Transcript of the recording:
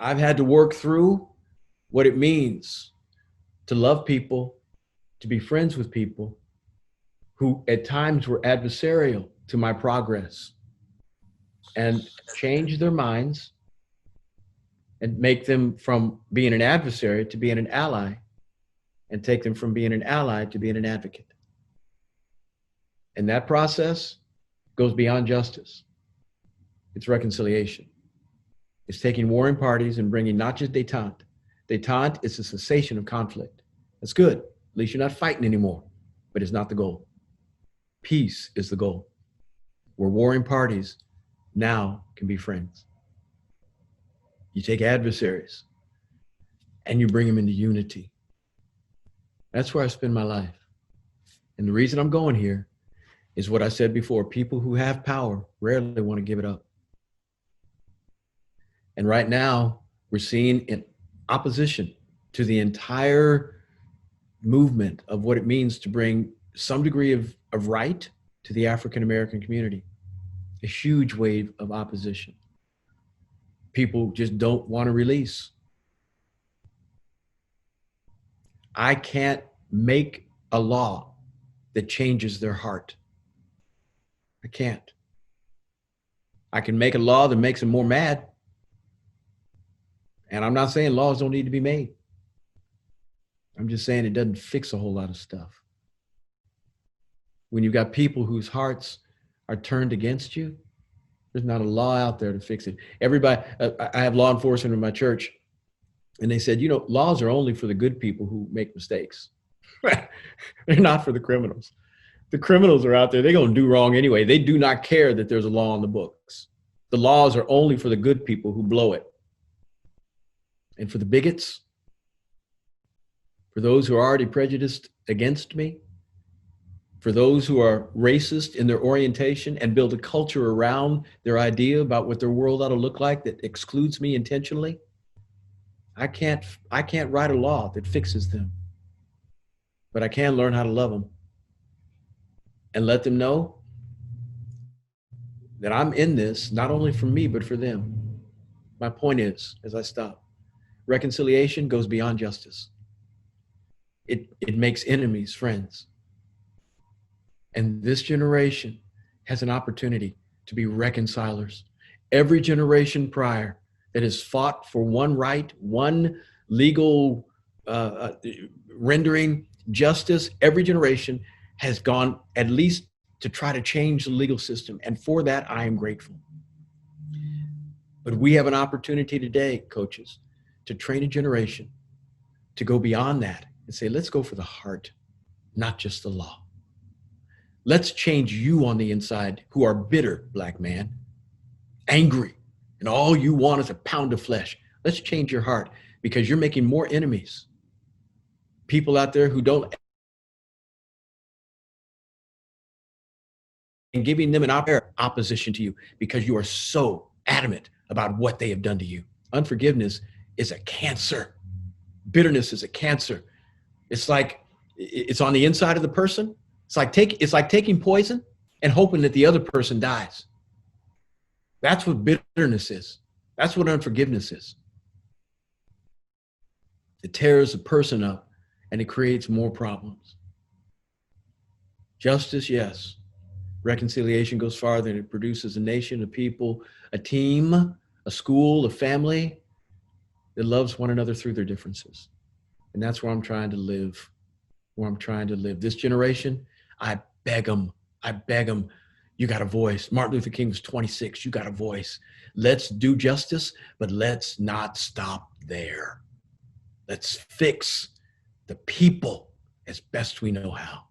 I've had to work through what it means to love people, to be friends with people who at times were adversarial to my progress, and change their minds and make them from being an adversary to being an ally, and take them from being an ally to being an advocate. And that process goes beyond justice. It's reconciliation. It's taking warring parties and bringing not just détente. Détente is a cessation of conflict. That's good. At least you're not fighting anymore, but it's not the goal. Peace is the goal, where warring parties now can be friends. You take adversaries and you bring them into unity. That's where I spend my life. And the reason I'm going here is what I said before. People who have power rarely want to give it up. And right now, we're seeing in opposition to the entire movement of what it means to bring some degree of right to the African-American community, a huge wave of opposition. People just don't want to release. I can't make a law that changes their heart. I can't. I can make a law that makes them more mad. And I'm not saying laws don't need to be made. I'm just saying it doesn't fix a whole lot of stuff. When you've got people whose hearts are turned against you, there's not a law out there to fix it. Everybody, I have law enforcement in my church, and they said, laws are only for the good people who make mistakes. They're not for the criminals. The criminals are out there. They're going to do wrong anyway. They do not care that there's a law on the books. The laws are only for the good people who blow it. And for the bigots, for those who are already prejudiced against me, for those who are racist in their orientation and build a culture around their idea about what their world ought to look like that excludes me intentionally, I can't write a law that fixes them. But I can learn how to love them and let them know that I'm in this, not only for me, but for them. My point is, as I stop, reconciliation goes beyond justice. It makes enemies friends. And this generation has an opportunity to be reconcilers. Every generation prior that has fought for one right, one legal rendering justice, every generation has gone at least to try to change the legal system. And for that, I am grateful. But we have an opportunity today, coaches, to train a generation to go beyond that and say, let's go for the heart, not just the law. Let's change you on the inside who are bitter, black man, angry, and all you want is a pound of flesh. Let's change your heart, because you're making more enemies. People out there who don't, and giving them an opposition to you because you are so adamant about what they have done to you. Unforgiveness is a cancer. Bitterness is a cancer. It's like it's on the inside of the person. It's like taking poison and hoping that the other person dies. That's what bitterness is. That's what unforgiveness is. It tears a person up and it creates more problems. Justice, yes. Reconciliation goes farther, and it produces a nation, a people, a team, a school, a family that loves one another through their differences. And that's where I'm trying to live, This generation, I beg them. You got a voice. Martin Luther King was 26. You got a voice. Let's do justice, but let's not stop there. Let's fix the people as best we know how.